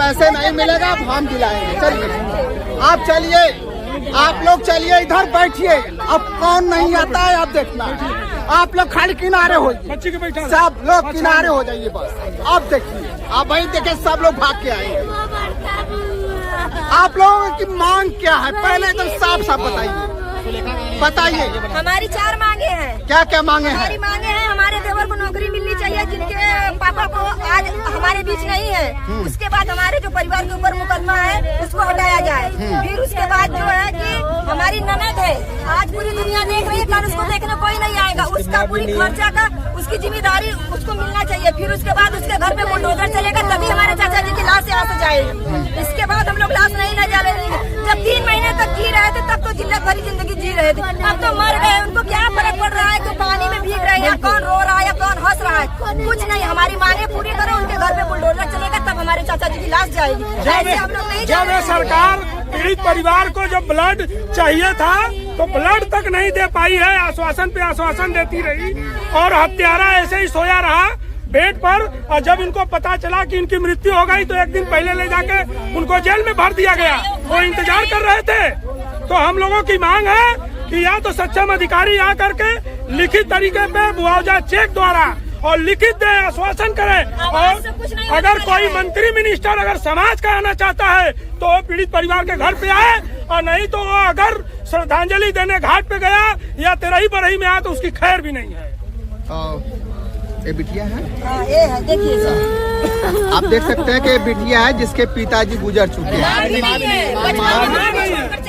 ऐसे नहीं मिलेगा, अब हम दिलाएंगे। चलिए आप चलिए, आप लोग चलिए, इधर बैठिए। अब कौन नहीं आता है आप देखना, आप लोग खाली किनारे हो, सब लोग किनारे हो जाइए बस। आप देखिए, आप वही देखे सब लोग भाग के आएंगे। आप लोगों की मांग क्या है पहले एकदम साफ साफ बताइए। हमारी 4 मांगे हैं। क्या क्या मांगे हैं? हमारी मांगे हैं, हमारे देवर को नौकरी मिलनी चाहिए, जिनके पापा को आज हमारे बीच नहीं है। उसके बाद हमारे जो परिवार के ऊपर मुकदमा है उसको हटाया जाए। फिर उसके बाद जो है कि हमारी ननद है, आज पूरी दुनिया देख रही है, कल उसको देखने कोई नहीं आएगा। उसका पूरी खर्चा का उसकी जिम्मेदारी उसको मिलना चाहिए। फिर उसके बाद उसके घर पे बुलडोजर चलेगा, तभी हमारे चाचा जी की लाश यहाँ से जाएगी। इसके बाद हम लोग लाश नहीं ले जा रहे। जब 3 महीने तक जी रहे थे तब तो जिल्लत भरी जिंदगी जी रहे थे, अब तो मर गए। उनको क्या फर्क पड़ रहा है कि पानी में भीग रहे हैं, कौन रो रहा है या कौन हंस रहा है, कुछ नहीं। हमारी मांगे पूरी करो, उनके घर पे बुलडोजर चलेगा तब हमारे चाचा जी की लाश जाएगी। ऐसे हम लोग नहीं। जब सरकार पीड़ित परिवार को जब ब्लड चाहिए था तो ब्लड तक नहीं दे पाई है, आश्वासन पे आश्वासन देती रही और हत्यारा ऐसे ही सोया रहा बेड पर। और जब इनको पता चला कि इनकी मृत्यु हो गई तो एक दिन पहले ले जाके उनको जेल में भर दिया गया। वो इंतजार कर रहे थे। तो हम लोगों की मांग है कि या तो सक्षम अधिकारी आ करके लिखित तरीके पे मुआवजा चेक द्वारा और लिखित दे, आश्वासन करे। और अगर कोई मंत्री मिनिस्टर अगर समाज का आना चाहता है तो वो पीड़ित परिवार के घर पे आए, और नहीं तो वो अगर श्रद्धांजलि देने घाट पे गया या तेरही बरही में आया तो उसकी खैर भी नहीं है। ये बिटिया है, ये है, देखिए आप देख सकते हैं कि बिटिया है जिसके पिताजी गुजर चुके हैं,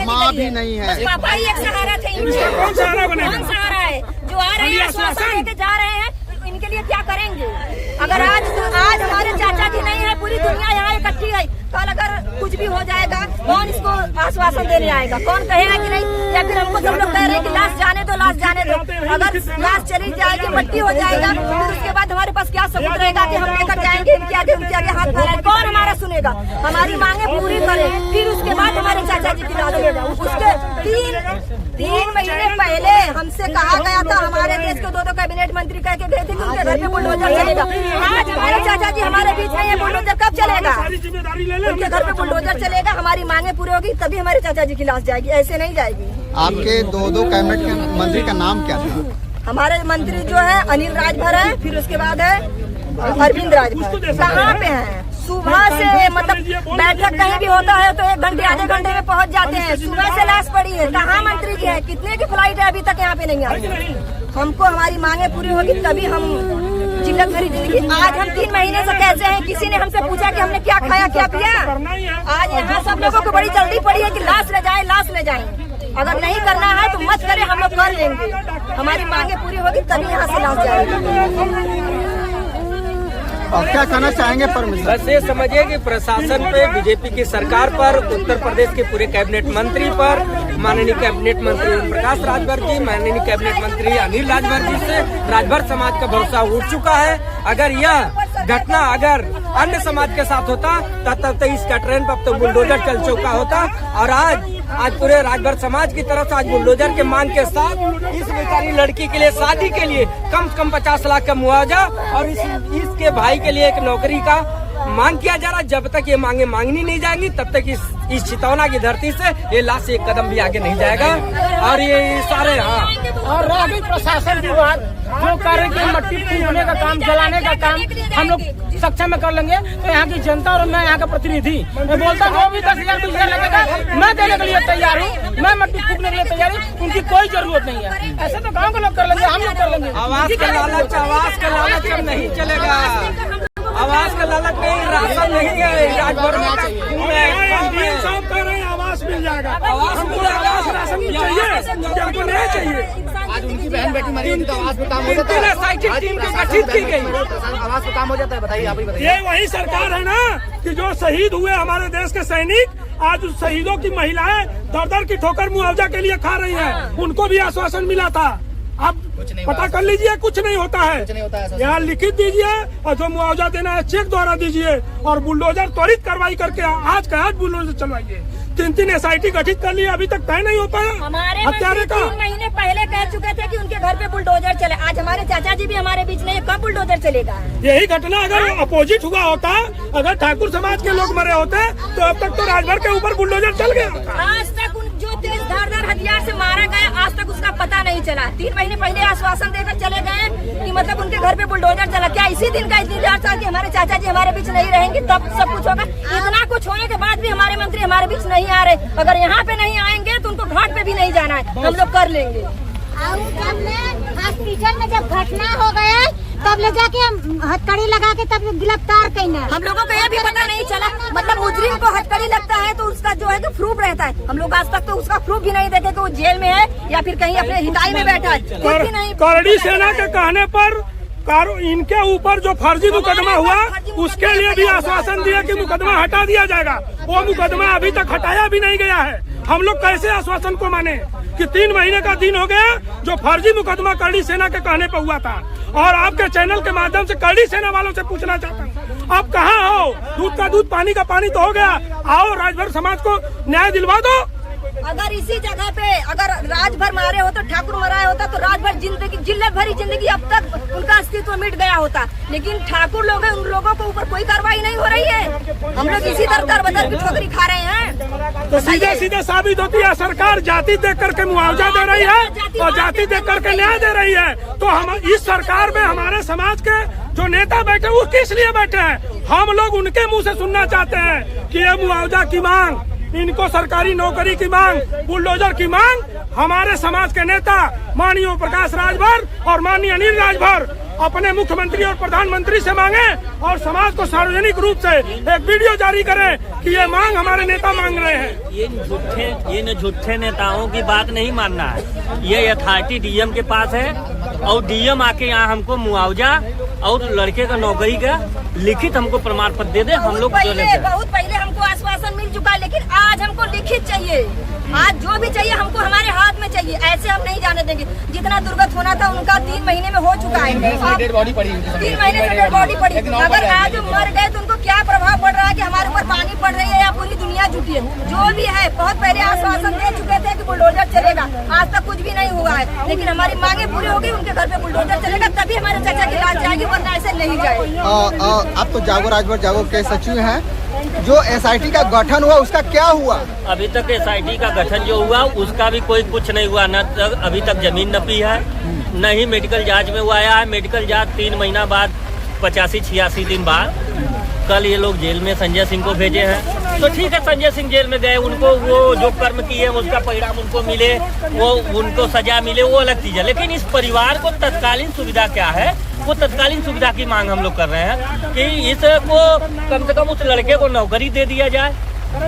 माँ भी नहीं है। पापा ही एक सहारा थे। कौन सहारा बनेगा? कौन सहारा है? जो आ रहे हैं आश्वासन लेके जा रहे हैं, इनके लिए क्या करेंगे? अगर आज हमारे चाचा जी नहीं है, पूरी दुनिया यहाँ इकट्ठी है, कल अगर कुछ भी हो जाएगा कौन इसको आश्वासन देने आएगा? कौन कहेगा कि नहीं? या फिर हमको सब लोग कह रहे हैं कि लाश जाने दो, लाश जाने दो। अगर लाश चली जाएगी, मट्टी हो जाएगा, फिर उसके बाद हमारे पास क्या सबूत रहेगा कि हम लेकर जाएंगे इनके आगे हाथ फैलाएंगे? कौन हमारा सुनेगा? हमारी मांगे पूरी करें, फिर उसके बाद हमारे चाचा जी की लाश। उसके 3 महीने पहले हमसे कहा गया था, हमारे देश के 2 कैबिनेट मंत्री कह के गए थे कि उनके घर पे बुलडोजर चलेगा। आज हमारे चाचा जी हमारे बीच में, ये बुलडोजर कब चलेगा? उनके घर पे बुलडोजर चलेगा, हमारी मांगे पूरी होगी तभी हमारे चाचा जी की लाश जाएगी, ऐसे नहीं जाएगी। आपके 2 कैबिनेट मंत्री का नाम क्या था? हमारे मंत्री जो है अनिल राजभर है, फिर उसके बाद है अरविंद राजभर। कहाँ पे हैं? सुबह से मतलब बैठक कहीं भी होता है तो 1 घंटे आधे घंटे में पहुंच जाते हैं। सुबह से लाश पड़ी है, कहाँ मंत्री जी है? कितने की फ्लाइट है अभी तक यहाँ पे नहीं आई? हमको हमारी मांगे पूरी होगी तभी हम जिल्लत भरी जिंदगी। आज हम 3 महीने से कैसे हैं? किसी ने हमसे पूछा कि हमने क्या खाया क्या पिया? आज यहाँ सब लोगों को बड़ी जल्दी पड़ी है कि लाश ले जाए, लाश ले जाए। अगर नहीं करना है तो मत करें, हम लोग कर लेंगे। हमारी मांगे पूरी होगी तभी यहाँ से लाश जाएगी। और क्या कहना चाहेंगे परमेश्वर? बस ये समझिए कि प्रशासन पे, बीजेपी की सरकार पर, उत्तर प्रदेश के पूरे कैबिनेट मंत्री पर, माननीय कैबिनेट मंत्री ओम प्रकाश राजभर जी, माननीय कैबिनेट मंत्री अनिल राजभर जी से राजभर समाज का भरोसा उठ चुका है। अगर यह घटना अगर अन्य समाज के साथ होता तब इस ट्रेन पर तो बुलडोजर चल चुका होता। और आज पूरे राजभर समाज की तरफ से आज बुलडोजर के मांग के साथ इस बेचारी लड़की के लिए, शादी के लिए कम से कम 50 लाख का मुआवजा और इसके भाई के लिए एक नौकरी का मांग किया जा रहा है। जब तक ये मांगे मांगनी नहीं जाएंगी तब तक इस चितौना की धरती से ये लाश 1 कदम भी आगे नहीं जाएगा। और ये सारे और रह गई प्रशासन की बात, जो कार्य की मट्टी फूकने का काम, जलाने का काम हम लोग सक्षम में कर लेंगे। तो यहाँ की जनता और मैं यहाँ का प्रतिनिधि, मैं बोलता हूँ जो भी 10,000 20,000 लगेगा मैं देने के लिए तैयार हूँ, मैं मट्टी फूकने के लिए तैयार हूँ। उनकी कोई जरूरत नहीं है। ऐसे तो गाँव के लोग कर लेंगे, हम लोग कर लेंगे। आवाज का लालच अब नहीं चलेगा। आवाज का लालच नहीं, राशन नहीं है। राजभर में आवास मिल जाएगा, हमको आवास राशन चाहिए, हमको नहीं चाहिए। आज उनकी बहन बेटी मरी थी तो आवास पे काम हो जाता है, टीम को गठित की गई, आवास पे काम हो जाता है। बताइए, आप ही बताइए। ये वही सरकार है ना कि जो शहीद हुए हमारे देश के सैनिक, आज उस शहीदों की महिलाएं दर की ठोकर मुआवजा के लिए खा रही हैं। उनको भी आश्वासन मिला था। आप पता कर लीजिए, कुछ नहीं होता है। यहाँ लिखित दीजिए और जो मुआवजा देना है चेक द्वारा दीजिए और बुलडोजर त्वरित कार्रवाई करके आज का आज बुलडोजर चलवाइए 3 SIT गठित कर लिया, अभी तक तय नहीं हो पाया हमारे हत्यारे मंत्री का। 3 महीने पहले कह चुके थे कि उनके घर पे बुलडोजर चले। आज हमारे चाचा जी भी हमारे बीच नहीं है, कब बुलडोजर चलेगा? यही घटना अगर अपोजिट हुआ होता, अगर ठाकुर समाज के लोग मरे होते तो अब तक तो राजभर के ऊपर बुलडोजर चल गया। आज तक जो तेज धारदार हथियार से मारा गया, आज तक उसका पता नहीं चला। 3 महीने पहले आश्वासन देकर चले गए कि मतलब उनके घर पे बुलडोजर चला। क्या इसी दिन का इंतजार था कि हमारे चाचा जी हमारे बीच नहीं रहेंगे तब सब कुछ होगा? इतना कुछ होने के बाद भी हमारे मंत्री हमारे बीच नहीं आ रहे। अगर यहाँ पे नहीं आएंगे तो उनको घाट पे भी नहीं जाना है, हम लोग कर लेंगे। हॉस्पिटल में जब घटना हो गया तब ले जाके हम हथकड़ी लगा के तब गिरफ्तार करना। हम लोगों को ये भी पता नहीं चला, मतलब मुजरिम को हथकड़ी लगता है तो उसका जो है तो प्रूफ रहता है। हम लोग आज तक तो उसका प्रूफ भी नहीं देखे कि वो जेल में है या फिर कहीं अपने हिताई में बैठा है, कुछ भी नहीं। करड़ी सेना के कहने पर इनके ऊपर जो फर्जी मुकदमा हुआ उसके लिए भी आश्वासन दिया कि मुकदमा हटा दिया जाएगा। वो मुकदमा अभी तक हटाया भी नहीं गया है। हम लोग कैसे आश्वासन को माने कि 3 महीने का दिन हो गया जो फर्जी मुकदमा करड़ी सेना के कहने पर हुआ था। और आपके चैनल के माध्यम से करड़ी सेना वालों से पूछना चाहता हूँ, आप कहाँ हो? दूध का दूध पानी का पानी तो हो गया, आओ राजभर समाज को न्याय दिलवा दो। अगर इसी जगह पे अगर राजभर मारे होता, ठाकुर मराया होता तो राजभर जिंदगी जिल्लत भरी जिंदगी अब तक उनका अस्तित्व मिट गया होता। लेकिन ठाकुर लोग हैं, उन लोगों के ऊपर कोई कार्रवाई नहीं हो रही है। हम लोग इसी तरह दर बदर की ठोकरी खा रहे हैं। तो सीधे सीधे साबित होती है सरकार जाति देख करके मुआवजा दे रही है और जाति देख करके न्याय दे रही है। तो हम इस सरकार में हमारे समाज के जो नेता बैठे वो किस लिए बैठे हैं? हम लोग उनके मुँह से सुनना चाहते हैं कि ये मुआवजा की मांग, इनको सरकारी नौकरी की मांग, बुलडोजर की मांग हमारे समाज के नेता माननीय ओम प्रकाश राजभर और माननीय अनिल राजभर अपने मुख्यमंत्री और प्रधानमंत्री से मांगे और समाज को सार्वजनिक रूप से एक वीडियो जारी करें कि ये मांग हमारे नेता मांग रहे हैं। ये झूठे नेताओं की बात नहीं मानना है। ये अथॉरिटी डीएम के पास है और डीएम आके यहाँ हमको मुआवजा और लड़के का नौकरी का लिखित हमको प्रमाण पत्र दे दे। हम लोग बहुत पहले हमको आश्वासन मिल चुका है, लेकिन आज हमको लिखित चाहिए। आज जो भी चाहिए हमको हमारे हाथ में चाहिए। ऐसे हम नहीं जाने देंगे। जितना दुर्गत होना था उनका 3 महीने में हो चुका है। 3 बॉडी पड़ी, 3 महीने से डेड बॉडी पड़ी। अगर आज मर गए तो उनको क्या प्रभाव पड़ रहा है कि हमारे ऊपर पानी पड़ रही है या पूरी दुनिया जुटी है? जो भी है बहुत पहले आश्वासन दे चुके थे कि बुलडोजर चलेगा, आज तक कुछ भी नहीं हुआ है। लेकिन हमारी मांगे पूरी होगी, उनके घर पे बुलडोजर चलेगा तभी हमारे चाचा की लाश जाएगी, वरना ऐसे नहीं जाएगी। आप तो जागो राजभर जागो के सचिव हैं, जो SIT का गठन हुआ उसका क्या हुआ? अभी तक SIT का गठन जो हुआ उसका भी कोई कुछ नहीं हुआ। न अभी तक जमीन नपी है, न ही मेडिकल जांच में वो आया है। मेडिकल जांच 3 महीना बाद 85-86 दिन बाद कल ये लोग जेल में संजय सिंह को भेजे हैं। तो ठीक है, संजय सिंह जेल में गए, उनको वो जो कर्म किए उसका परिणाम उनको मिले, वो उनको सजा मिले, वो अलग चीज है। लेकिन इस परिवार को तत्कालीन सुविधा क्या है, वो तत्कालीन सुविधा की मांग हम लोग कर रहे हैं कि इसको कम से कम उस लड़के को नौकरी दे दिया जाए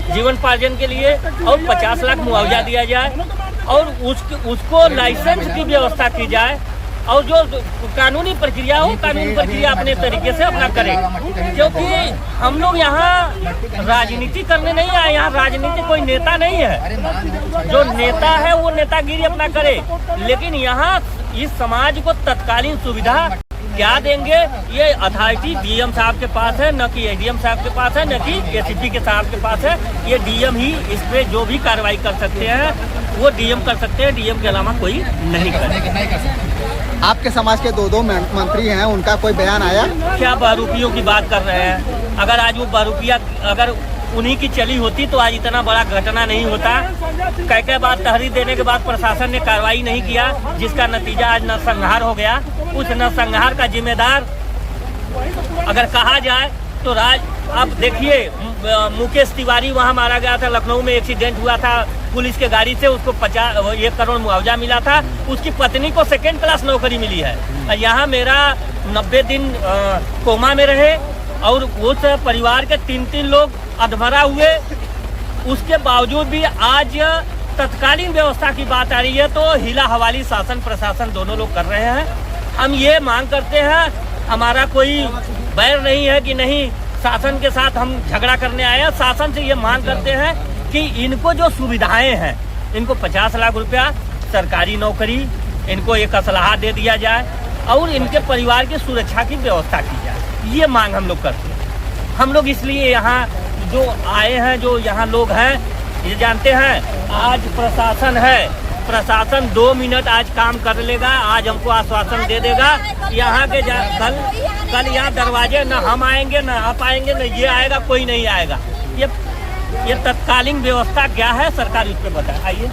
जीवनोपार्जन के लिए और 50 लाख मुआवजा दिया जाए और उसको लाइसेंस की व्यवस्था की जाए और जो कानूनी प्रक्रिया हो कानूनी प्रक्रिया अपने तरीके से अपना करें। क्योंकि हम लोग यहाँ राजनीति करने नहीं आए, यहाँ राजनीति कोई नेता नहीं है। जो नेता है वो नेतागिरी अपना करे, लेकिन यहाँ इस समाज को तत्कालीन सुविधा क्या देंगे ये अथॉरिटी डीएम साहब के पास है, न कि एडीएम साहब के पास है, न कि एसीपी के साहब के पास है। ये डीएम ही इस पे जो भी कार्रवाई कर सकते हैं वो डीएम कर सकते हैं, डीएम के अलावा कोई नहीं कर सकते। आपके समाज के 2 मंत्री हैं, उनका कोई बयान आया? क्या बहरूपियों की बात कर रहे हैं? अगर आज वो बहरूपिया अगर उन्हीं की चली होती तो आज इतना बड़ा घटना नहीं होता। कई बार तहरीर देने के बाद प्रशासन ने कार्रवाई नहीं किया, जिसका नतीजा आज नरसंहार हो गया। उस नरसंहार का जिम्मेदार अगर कहा जाए तो अब देखिए मुकेश तिवारी वहां मारा गया था, लखनऊ में एक्सीडेंट हुआ था पुलिस के गाड़ी से, उसको 1 करोड़ मुआवजा मिला था। उसकी पत्नी को 2nd क्लास नौकरी मिली है। यहाँ मेरा 90 दिन कोमा में रहे और उस परिवार के 3 लोग अधमरा हुए। उसके बावजूद भी आज तत्कालीन व्यवस्था की बात आ रही है तो हिला हवाली शासन प्रशासन दोनों लोग कर रहे हैं। हम ये मांग करते हैं, हमारा कोई बैर नहीं है कि नहीं शासन के साथ हम झगड़ा करने आए हैं। शासन से ये मांग करते हैं कि इनको जो सुविधाएं हैं, इनको 50 लाख रुपया सरकारी नौकरी, इनको एक असलहा दे दिया जाए और इनके परिवार की सुरक्षा की व्यवस्था की जाए। ये मांग हम लोग करते हैं। हम लोग इसलिए यहाँ जो आए हैं, जो यहाँ लोग हैं, ये जानते हैं आज प्रशासन है, प्रशासन 2 मिनट आज काम कर लेगा, आज हमको आश्वासन दे देगा। यहाँ के कल यहाँ दरवाजे न हम आएंगे, न आप आएंगे, न ये आएगा, कोई नहीं आएगा। ये तत्कालीन व्यवस्था क्या है, सरकार इस पे बताए। आइए।